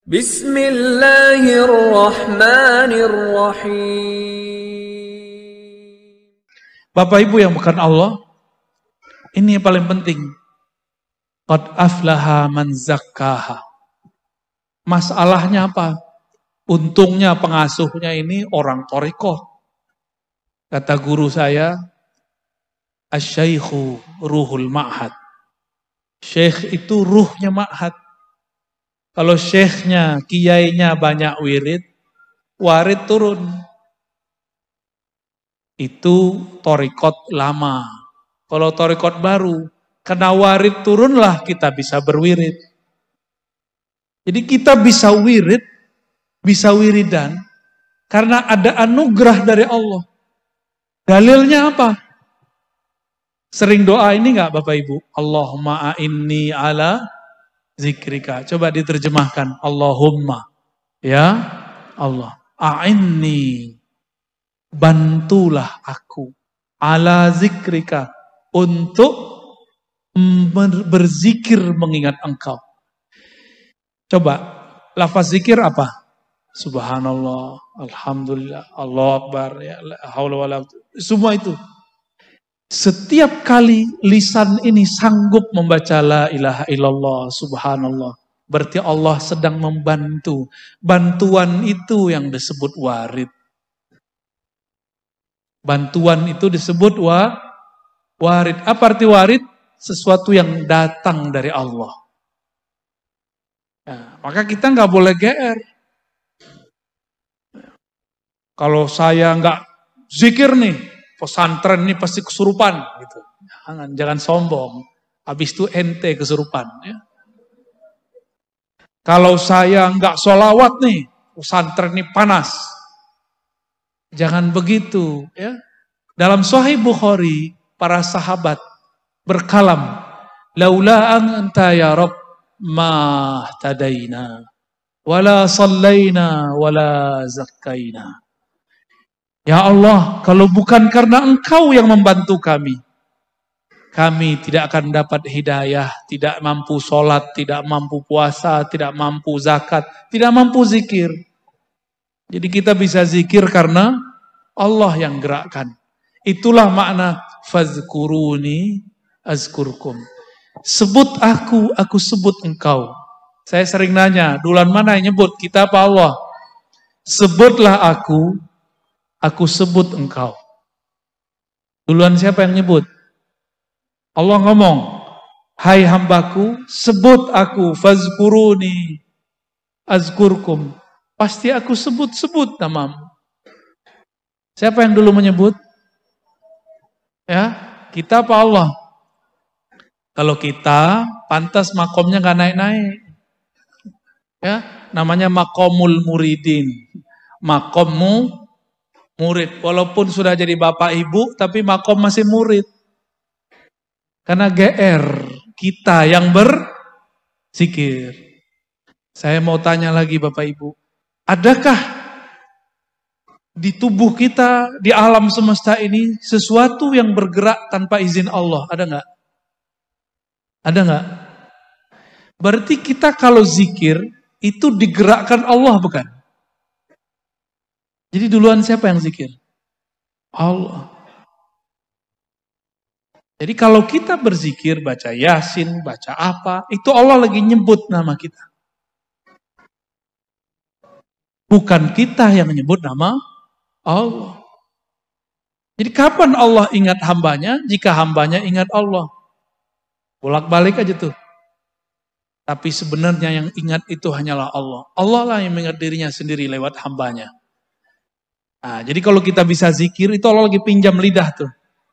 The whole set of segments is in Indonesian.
Bismillahirrahmanirrahim. Bapak Ibu yang bukan Allah, ini yang paling penting. Qad aflaha man zakkaha. Masalahnya apa? Untungnya pengasuhnya ini orang thariqah. Kata guru saya, asy-syaikhu ruhul ma'had. Syekh itu ruhnya ma'had. Kalau syekhnya, kiainya banyak wirid, warid turun. Itu thariqat lama. Kalau thariqat baru, karena warid turunlah kita bisa berwirid. Jadi kita bisa wirid, bisa wiridan, karena ada anugerah dari Allah. Dalilnya apa? Sering doa ini enggak Bapak Ibu? Allahumma a'inni ala zikrika. Coba diterjemahkan. Allahumma. Ya Allah. A'inni. Bantulah aku. Ala zikrika. Untuk berzikir mengingat Engkau. Coba. Lafaz zikir apa? Subhanallah. Alhamdulillah. Allah Akbar. Ya, haula wala quwwata. Semua itu. Setiap kali lisan ini sanggup membaca la ilaha illallah, subhanallah. Berarti Allah sedang membantu. Bantuan itu yang disebut warid. Bantuan itu disebut warid. Apa arti warid? Sesuatu yang datang dari Allah. Nah, maka kita nggak boleh GR. Kalau saya nggak zikir nih, pesantren ini pasti kesurupan gitu. Jangan sombong. Habis itu ente kesurupan. Ya. Kalau saya nggak sholawat nih, pesantren ini panas. Jangan begitu. Ya. Dalam Sahih Bukhari, para sahabat berkalam, laula anta ya Rabb ma tadaina, wala sallaina, wala zakkaina. Ya Allah, kalau bukan karena Engkau yang membantu kami tidak akan dapat hidayah, tidak mampu sholat, tidak mampu puasa, tidak mampu zakat, tidak mampu zikir. Jadi kita bisa zikir karena Allah yang gerakkan. Itulah makna fazkuruni azkurkum. Sebut aku sebut engkau. Saya sering nanya, duluan mana yang nyebut, kita apa Allah? Sebutlah aku sebut engkau. Duluan siapa yang nyebut? Allah ngomong, hai hambaku, sebut aku, fazkuruni, azkurkum. Pasti aku sebut namamu. Siapa yang dulu menyebut? Ya, kita apa Allah? Kalau kita, pantas makomnya gak naik-naik. Ya, namanya makomul muridin. Makommu murid, walaupun sudah jadi bapak ibu, tapi makom masih murid. Karena GR, kita yang berzikir. Saya mau tanya lagi bapak ibu, adakah di tubuh kita, di alam semesta ini, sesuatu yang bergerak tanpa izin Allah? Ada nggak? Ada nggak? Berarti kita kalau zikir, itu digerakkan Allah bukan? Jadi duluan siapa yang zikir? Allah. Jadi kalau kita berzikir, baca Yasin, baca apa, itu Allah lagi nyebut nama kita. Bukan kita yang menyebut nama Allah. Jadi kapan Allah ingat hambanya? Jika hambanya ingat Allah. Bolak-balik aja tuh. Tapi sebenarnya yang ingat itu hanyalah Allah. Allah lah yang mengingat dirinya sendiri lewat hambanya. Nah, jadi kalau kita bisa zikir, itu Allah lagi pinjam lidah tuh.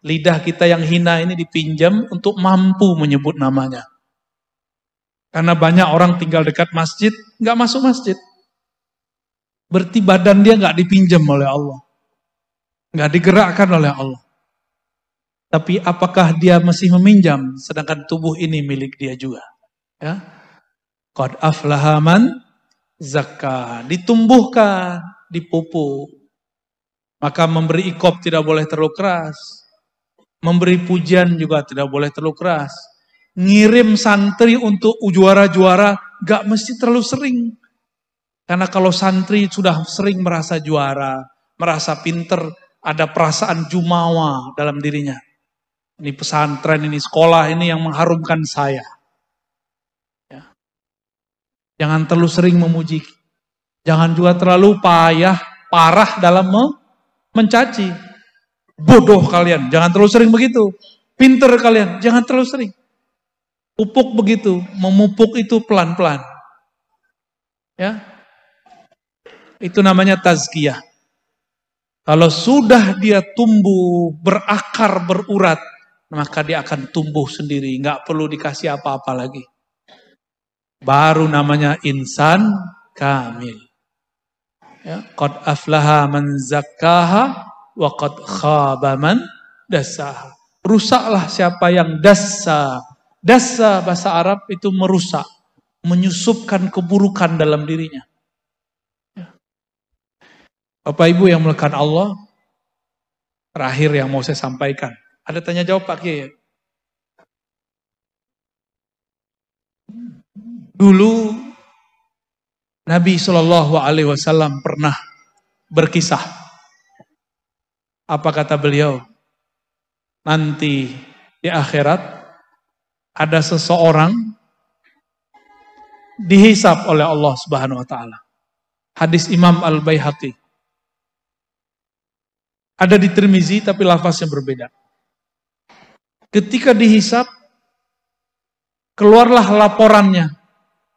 Lidah kita yang hina ini dipinjam untuk mampu menyebut namanya. Karena banyak orang tinggal dekat masjid, nggak masuk masjid. Berarti badan dia nggak dipinjam oleh Allah. Nggak digerakkan oleh Allah. Tapi apakah dia masih meminjam, sedangkan tubuh ini milik dia juga. Ya. Qad aflaha man zakkaha. Ditumbuhkan, dipupuk. Maka memberi ikop tidak boleh terlalu keras. Memberi pujian juga tidak boleh terlalu keras. Ngirim santri untuk juara-juara gak mesti terlalu sering. Karena kalau santri sudah sering merasa juara, merasa pinter, ada perasaan jumawa dalam dirinya. Ini pesantren, ini sekolah, ini yang mengharumkan saya. Ya. Jangan terlalu sering memuji. Jangan juga terlalu parah dalam mencaci. Bodoh kalian, jangan terlalu sering begitu. Pinter kalian, jangan terlalu sering. Pupuk begitu, memupuk itu pelan-pelan. Ya. Itu namanya tazkiyah. Kalau sudah dia tumbuh, berakar, berurat, maka dia akan tumbuh sendiri, nggak perlu dikasih apa-apa lagi. Baru namanya insan kamil. Ya, qad aflaha man zakkaha wa qad khaba man dassaha. Rusaklah siapa yang dassa. Dassa bahasa Arab itu merusak, menyusupkan keburukan dalam dirinya. Bapak Ibu yang melekat Allah, terakhir yang mau saya sampaikan. Ada tanya jawab Pak Kiai? Dulu Nabi Shallallahu Alaihi Wasallam pernah berkisah. Apa kata beliau? Nanti di akhirat ada seseorang dihisab oleh Allah Subhanahu Wa Taala. Hadis Imam Al-Baihaqi. Ada di Tirmizi tapi lafaznya berbeda. Ketika dihisab, keluarlah laporannya.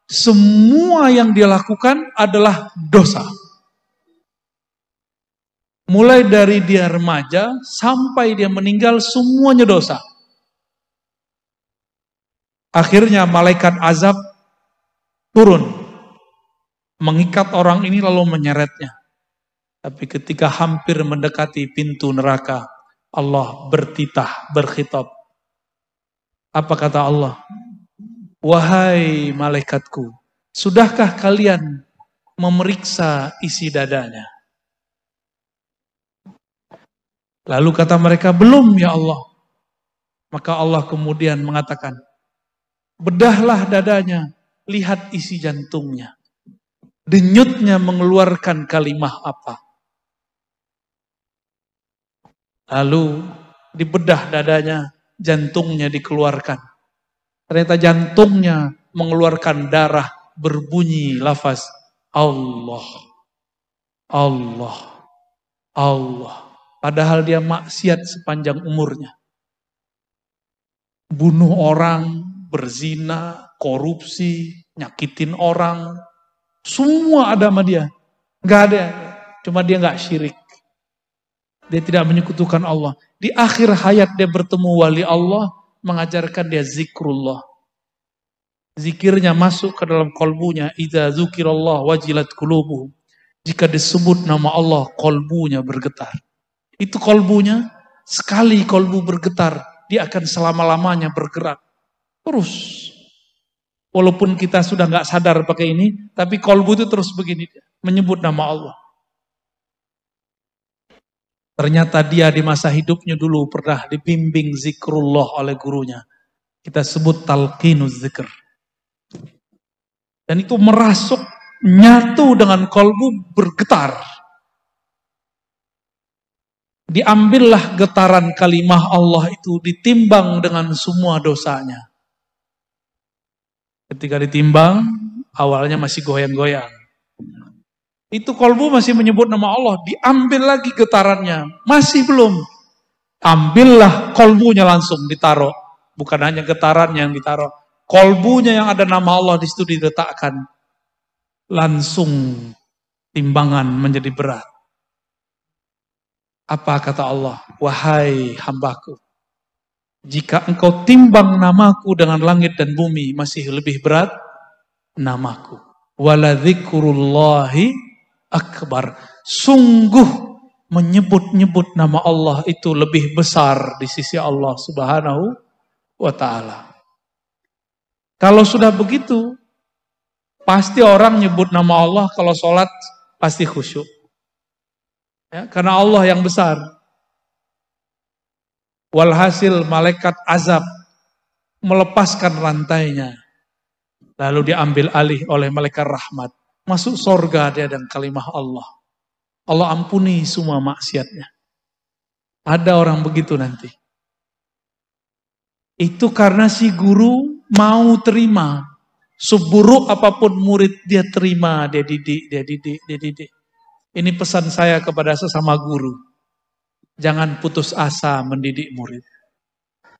Semua yang dia lakukan adalah dosa. Mulai dari dia remaja sampai dia meninggal semuanya dosa. Akhirnya malaikat azab turun. Mengikat orang ini lalu menyeretnya. Tapi ketika hampir mendekati pintu neraka, Allah bertitah, berkhitab. Apa kata Allah? Wahai malaikatku, sudahkah kalian memeriksa isi dadanya? Lalu kata mereka, belum ya Allah. Maka Allah kemudian mengatakan, bedahlah dadanya, lihat isi jantungnya. Denyutnya mengeluarkan kalimah apa? Lalu dibedah dadanya, jantungnya dikeluarkan. Ternyata jantungnya mengeluarkan darah berbunyi lafaz Allah, Allah, Allah. Padahal dia maksiat sepanjang umurnya. Bunuh orang, berzina, korupsi, nyakitin orang. Semua ada sama dia. Nggak ada. Cuma dia nggak syirik. Dia tidak menyekutukan Allah. Di akhir hayat dia bertemu wali Allah, mengajarkan dia zikrullah. Zikirnya masuk ke dalam kolbunya. Idza dzukirallah wajilat qulubuhum. Jika disebut nama Allah, kolbunya bergetar. Itu kolbunya, sekali kolbu bergetar, dia akan selama-lamanya bergerak. Terus. Walaupun kita sudah nggak sadar pakai ini, tapi kolbu itu terus begini, menyebut nama Allah. Ternyata dia di masa hidupnya dulu pernah dibimbing zikrullah oleh gurunya. Kita sebut talqinuz zikr. Dan itu merasuk, nyatu dengan kolbu, bergetar. Diambillah getaran kalimah Allah itu, ditimbang dengan semua dosanya. Ketika ditimbang, awalnya masih goyang-goyang. Itu kolbu masih menyebut nama Allah, diambil lagi getarannya, masih belum. Ambillah kolbunya langsung ditaruh. Bukan hanya getarannya yang ditaruh. Kolbunya yang ada nama Allah di situ diletakkan. Langsung timbangan menjadi berat. Apa kata Allah? Wahai hambaku, jika engkau timbang namaku dengan langit dan bumi, masih lebih berat namaku. Waladzikrullahi akbar. Sungguh menyebut-nyebut nama Allah itu lebih besar di sisi Allah Subhanahu wa ta'ala. Kalau sudah begitu, pasti orang nyebut nama Allah kalau sholat pasti khusyuk. Ya, karena Allah yang besar. Walhasil malaikat azab melepaskan rantainya. Lalu diambil alih oleh malaikat rahmat. masuk sorga dia dengan kalimah Allah. Allah ampuni semua maksiatnya. Ada orang begitu nanti. Itu karena si guru mau terima. Seburuk apapun murid dia terima, dia didik. Ini pesan saya kepada sesama guru. Jangan putus asa mendidik murid.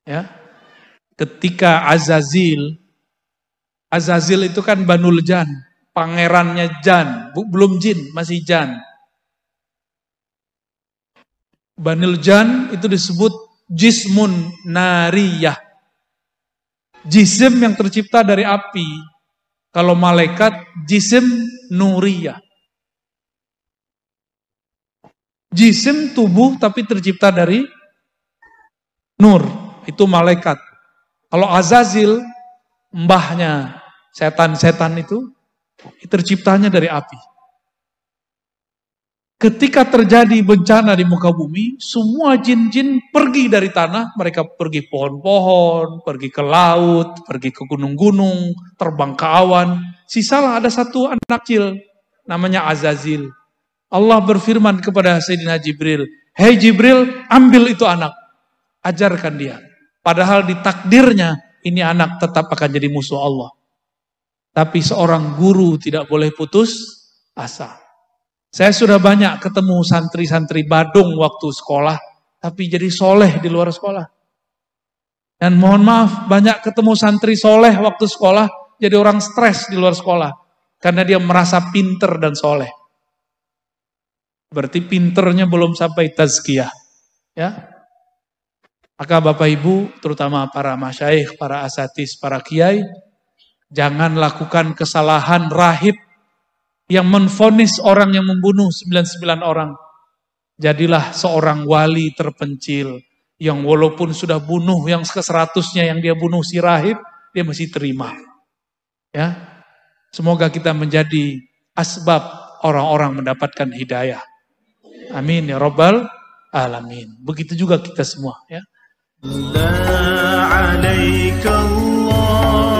Ya. Ketika Azazil itu kan Banul Jan, pangerannya Jan, belum jin, masih Jan. Banul Jan itu disebut jismun nariyah. Jisim yang tercipta dari api. Kalau malaikat, jisim nuriyah. Jisim tubuh tapi tercipta dari nur. Itu malaikat. Kalau Azazil, mbahnya setan-setan itu terciptanya dari api. Ketika terjadi bencana di muka bumi, semua jin-jin pergi dari tanah, mereka pergi pohon-pohon, pergi ke laut, pergi ke gunung-gunung, terbang ke awan. Sisalah ada satu anak kecil, namanya Azazil. Allah berfirman kepada Sayyidina Jibril, "Hei Jibril, ambil itu anak, ajarkan dia." Padahal di takdirnya, ini anak tetap akan jadi musuh Allah. Tapi seorang guru tidak boleh putus asa. Saya sudah banyak ketemu santri-santri Badung waktu sekolah, tapi jadi soleh di luar sekolah. Dan mohon maaf, banyak ketemu santri soleh waktu sekolah, jadi orang stres di luar sekolah. Karena dia merasa pinter dan soleh. Berarti pinternya belum sampai tazkiyah. Ya. Maka Bapak Ibu, terutama para masyaikh, para asatis, para kiai, jangan lakukan kesalahan rahib yang menvonis orang yang membunuh 99 orang. Jadilah seorang wali terpencil yang walaupun sudah bunuh yang ke-100-nya yang dia bunuh si rahib, dia masih terima. Ya. Semoga kita menjadi asbab orang-orang mendapatkan hidayah. Amin ya rabbal alamin. Begitu juga kita semua ya. La 'alaika Allah